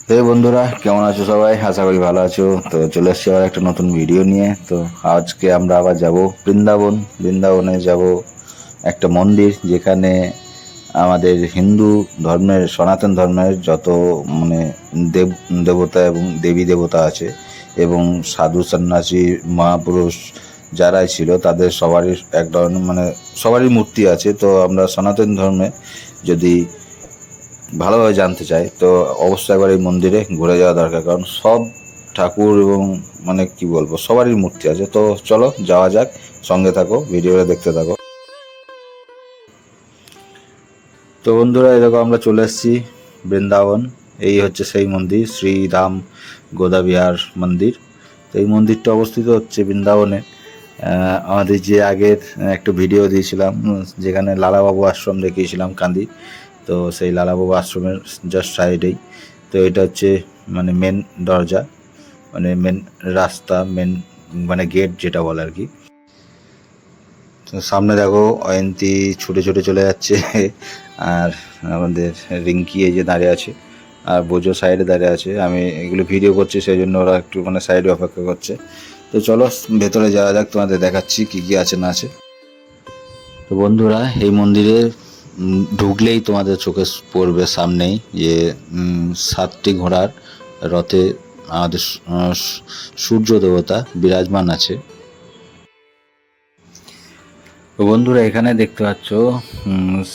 হে বন্ধুরা, কেমন আছো সবাই? আশা করি ভালো আছো। তো চলে এসেছি আবার একটা নতুন ভিডিও নিয়ে। তো আজকে আমরা আবার যাব বৃন্দাবন। বৃন্দাবনে যাব একটা মন্দির, যেখানে আমাদের হিন্দু ধর্মের, সনাতন ধর্মের যত মানে দেব দেবতা এবং দেবী দেবতা আছে, এবং সাধু সন্ন্যাসী মহাপুরুষ যারাই ছিল, তাদের সবারই এক ধরনের সবারই মূর্তি আছে। তো আমরা সনাতন ধর্মে যদি ভালোভাবে জানতে চাই, তো অবশ্যই একবার এই মন্দিরে ঘুরে যাওয়া দরকার, কারণ সব ঠাকুর এবং কি বলবো, সবারই মূর্তি আছে। তো চলো যাওয়া যাক, সঙ্গে থাকো, ভিডিওটা দেখতে থাকো। তো বন্ধুরা, এরকম আমরা চলে এসেছি বৃন্দাবন। এই হচ্ছে সেই মন্দির, শ্রীরাম গোদাবিহার মন্দির। তো এই মন্দিরটা অবস্থিত হচ্ছে বৃন্দাবনে। আমাদের যে আগের একটা ভিডিও দিয়েছিলাম, যেখানে লালাবাবু আশ্রম দেখিয়েছিলাম কান্দি, তো সেই লালাবাবু আশ্রমের জাস্ট সাইডেই। তো এটা হচ্ছে মেন দরজা, মেন রাস্তা, মেন গেট যেটা বলে আর কি। তো সামনে দেখো অয়ন্তী ছুটে ছুটে চলে যাচ্ছে, আর আমাদের রিঙ্কি এই যে দাঁড়িয়ে আছে, আর বোঝো সাইডে দাঁড়িয়ে আছে। আমি এগুলো ভিডিও করছি, সেই জন্য ওরা একটু সাইডে অপেক্ষা করছে। তো চলো ভেতরে যাওয়া যাক, তোমাদের দেখাচ্ছি কি কি আছে না আছে। তো বন্ধুরা, এই মন্দিরে ঢুকলেই তোমাদের চোখে পড়বে সামনেই যে 7টি ঘোড়ার রথে আমাদের সূর্য দেবতা বিরাজমান আছে। তো বন্ধুরা, এখানে দেখতে পাচ্ছ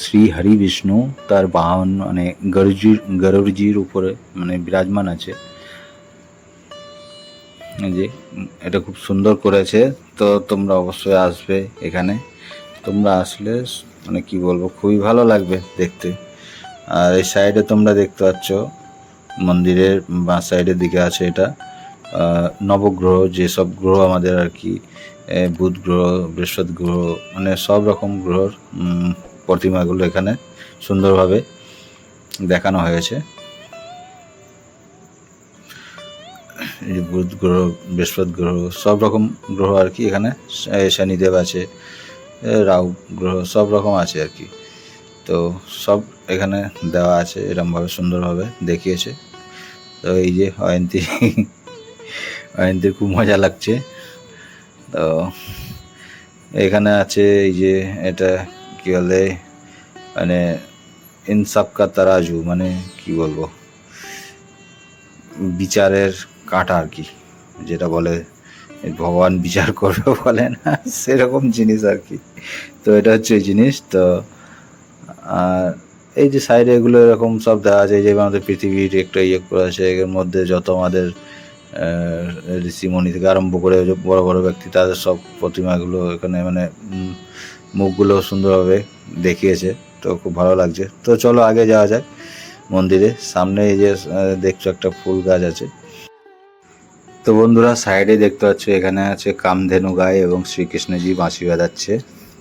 শ্রী হরি বিষ্ণু তার বাহন গরুড়জির উপরে বিরাজমান আছে। এই যে এটা খুব সুন্দর করেছে। তো তোমরা অবশ্যই আসবে এখানে। তোমরা আসলে কি বলবো, খুবই ভালো লাগবে দেখতে। আর এই সাইডে তোমরা দেখতে পাচ্ছ মন্দিরের বাঁ সাইডের দিকে আছে এটা নবগ্রহ, যেসব গ্রহ আমাদের আর কি, বুধ গ্রহ, বৃহস্পতি গ্রহ, সব রকম গ্রহর প্রতিমাগুলো এখানে সুন্দরভাবে দেখানো হয়েছে। এই বুধ গ্রহ, বৃহস্পতি গ্রহ, সব রকম গ্রহ আর কি এখানে। শনিদেব আছে, রাহু গ্রহ, সব রকম আছে আর কি। তো সব এখানে দেওয়া আছে, এরমভাবে সুন্দরভাবে দেখিয়েছে। তো এই যে অয়ন্তীর খুব মজা লাগছে। তো এখানে আছে এই যে, এটা কি বলে, ইনসাফ কা তারাজু, কি বলবো, বিচারের কাঁটা আর কি, যেটা বলে ভগবান বিচার করবে বলে না, সেরকম জিনিস আর কি। তো এটা হচ্ছে এই জিনিস। তো আর এই যে সাইডে এগুলো এরকম সব দেওয়া আছে, যে আমাদের পৃথিবীর একটা ইয়ে করে আছে, এর মধ্যে যত আমাদের ঋষিমণি থেকে আরম্ভ করে বড় বড় ব্যক্তি, তাদের সব প্রতিমাগুলো এখানে মুখগুলো সুন্দরভাবে দেখিয়েছে। তো খুব ভালো লাগছে। তো চলো আগে যাওয়া যাক মন্দিরে। সামনে এই যে দেখছো একটা ফুল গাছ আছে। তো বন্ধুরা, সাইডে দেখতে পাচ্ছ এখানে আছে কামধেনু গায়ে এবং শ্রীকৃষ্ণজি বাঁশি বাজাচ্ছে।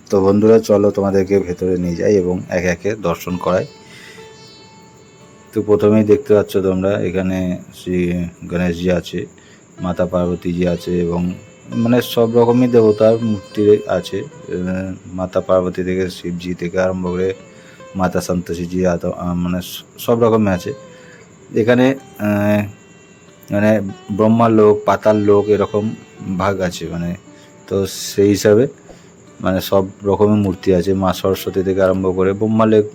তো বন্ধুরা চলো তোমাদেরকে ভেতরে নিয়ে যাই এবং একে একে দর্শন করাই। তো প্রথমেই দেখতে পাচ্ছ তোমরা এখানে শ্রী গণেশজি আছে, মাতা পার্বতীজি আছে, এবং সব রকমই দেবতার মূর্তি আছে। মাতা পার্বতী থেকে শিবজি থেকে আরম্ভ করে মাতা সন্তোষীজি সব রকমের আছে এখানে। ব্রহ্মার লোক, পাতাল লোক, এরকম ভাগ আছে। তো সেই হিসাবে সব রকমের মূর্তি আছে, মা সরস্বতী থেকে আরম্ভ করে ব্রহ্মালোক,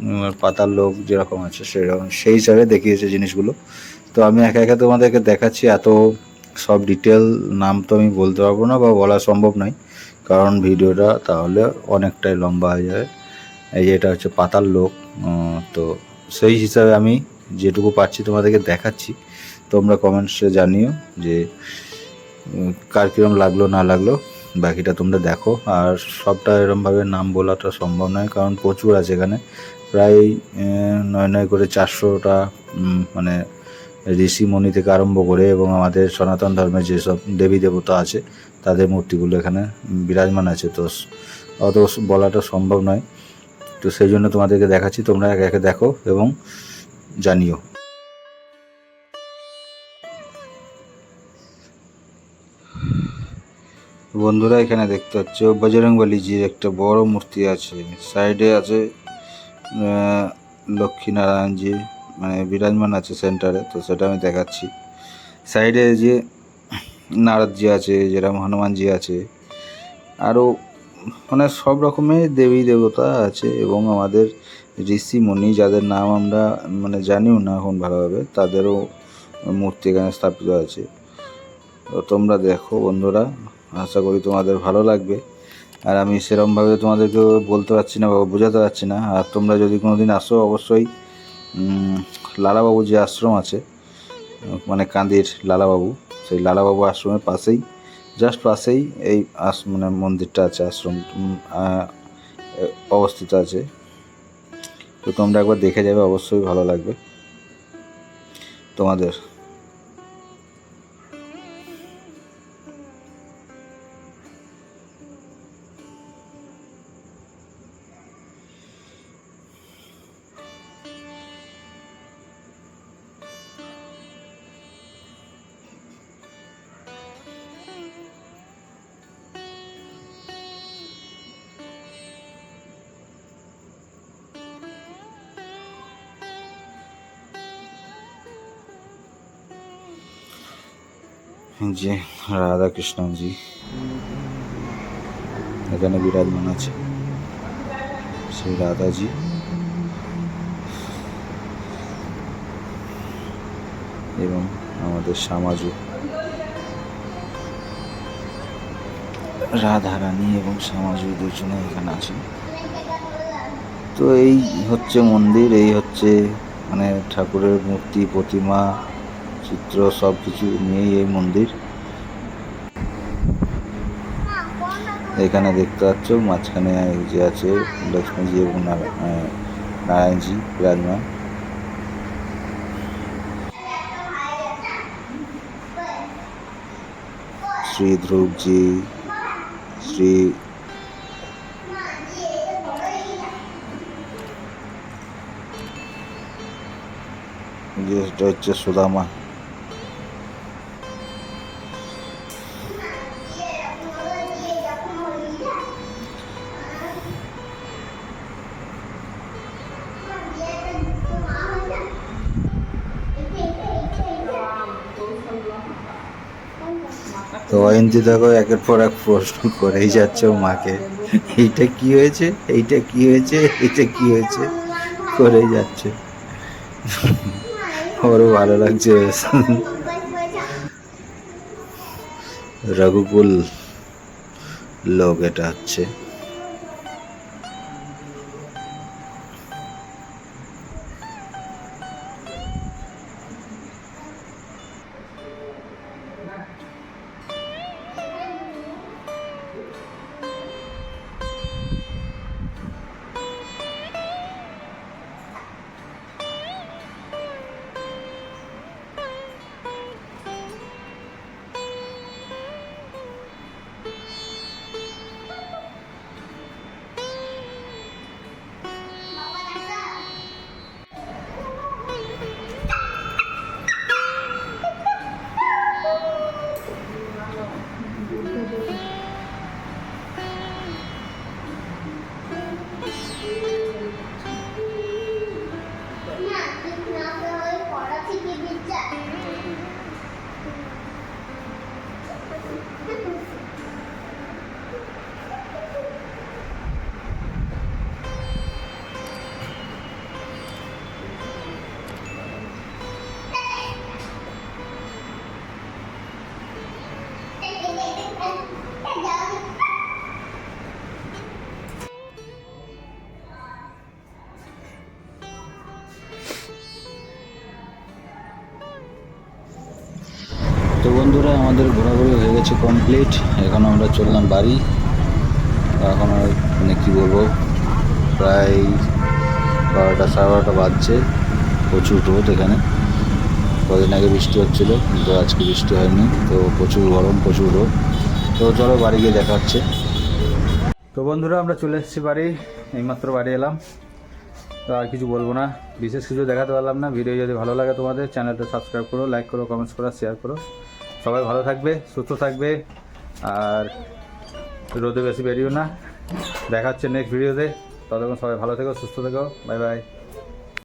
পাতাল লোক যেরকম আছে সেরকম, সেই হিসাবে দেখিয়েছে জিনিসগুলো। তো আমি একা একা তোমাদেরকে দেখাচ্ছি, এত সব ডিটেল নাম তো আমি বলতে পারবো না বা বলা সম্ভব নয়, কারণ ভিডিওটা তাহলে অনেকটাই লম্বা হয়ে যাবে। এই যে এটা হচ্ছে পাতাল লোক। তো সেই হিসাবে আমি যেটুকু পারছি তোমাদেরকে দেখাচ্ছি। তোমরা কমেন্টসে জানিও যে কার কীরকম লাগলো না লাগলো, বাকিটা তোমরা দেখো। আর সবটা এরমভাবে নাম বলাটা সম্ভব নয়, কারণ প্রচুর আছে এখানে, প্রায় 9 করে 400টা ঋষিমণি থেকে আরম্ভ করে এবং আমাদের সনাতন ধর্মের যেসব দেবী দেবতা আছে তাদের মূর্তিগুলো এখানে বিরাজমান আছে। তো অত বলাটা সম্ভব নয়, তো সেই জন্য তোমাদেরকে দেখাচ্ছি, তোমরা একে একে দেখো এবং জানিও। বন্ধুরা, এখানে দেখতে পাচ্ছ বজরংবলীজির একটা বড় মূর্তি আছে। সাইডে আছে লক্ষ্মীনারায়ণজি, মানে বিরাজমান আছে সেন্টারে, তো সেটা আমি দেখাচ্ছি। সাইডে যে নারদজি আছে, যেরকম হনুমানজি আছে, আরও মানে সব রকমের দেবী দেবতা আছে, এবং আমাদের ঋষি মুনি যাদের নাম আমরা মানে জানিও না এখন ভালোভাবে, তাদেরও মূর্তি এখানে স্থাপিত আছে। তো তোমরা দেখো বন্ধুরা, আশা করি তোমাদের ভালো লাগবে। আর আমি সেরকমভাবে তোমাদেরকে বলতে পারছি না বা বোঝাতে পারছি না। আর তোমরা যদি কোনো দিন আসো, অবশ্যই লালাবাবু যে আশ্রম আছে, মানে কান্দির লালাবাবু, সেই লালাবাবু আশ্রমের পাশেই, জাস্ট পাশেই এই মানে মন্দিরটা আছে, আশ্রম অবস্থিত আছে। তো তোমরা একবার দেখে যাবে, অবশ্যই ভালো লাগবে তোমাদের। যে রাধাকৃষ্ণজি এখানে বিরাজমান আছে, সেই রাধাজি এবং আমাদের শ্যামাজু, রাধারানী এবং শ্যামাজু দুজনে এখানে আছে। তো এই হচ্ছে মন্দির, এই হচ্ছে মানে ঠাকুরের মূর্তি, প্রতিমা, চিত্র সব কিছু নিয়েই এই মন্দির। এখানে দেখতে পাচ্ছ মাঝখানে যে আছে লক্ষ্মীজি এবং নারায়ণজি বিরাজমান। শ্রী ধ্রুবজি, শ্রী যেটা হচ্ছে সুদামা। তো অয়ন্তী দেখো একের পর এক প্রশ্ন করেই যাচ্ছে ও মাকে, এইটা কি হয়েছে, এইটা কি হয়েছে, এইটা কি হয়েছে করেই যাচ্ছে। ওরও ভালো লাগছে। রঘুকুল লোক এটা হচ্ছে। তো বন্ধুরা, আমাদের ঘোরাঘুরি হয়ে গেছে কমপ্লিট। এখন আমরা চললাম বাড়ি। এখন আর মানে কী বলবো, প্রায় 12টা 12:30 বাজছে। প্রচুর রোদ এখানে। কদিন আগে বৃষ্টি হচ্ছিল, কিন্তু আজকে বৃষ্টি হয়নি। তো প্রচুর গরম, প্রচুর রোদ। তো চলো বাড়ি গিয়ে দেখা হচ্ছে। তো বন্ধুরা, আমরা চলে এসেছি বাড়ি, এইমাত্র বাড়ি এলাম। তো আর কিছু বলবো না, বিশেষ কিছু দেখাতে পারলাম না। ভিডিও যদি ভালো লাগে তোমাদের, চ্যানেলটা সাবস্ক্রাইব করো, লাইক করো, কমেন্টস করো, শেয়ার করো। সবাই ভালো থাকবে, সুস্থ থাকবে, আর রোদে বেশি বেরিও না। দেখা হচ্ছে নেক্সট ভিডিওতে। ততক্ষণ সবাই ভালো থেকো, সুস্থ থেকো। Bye bye.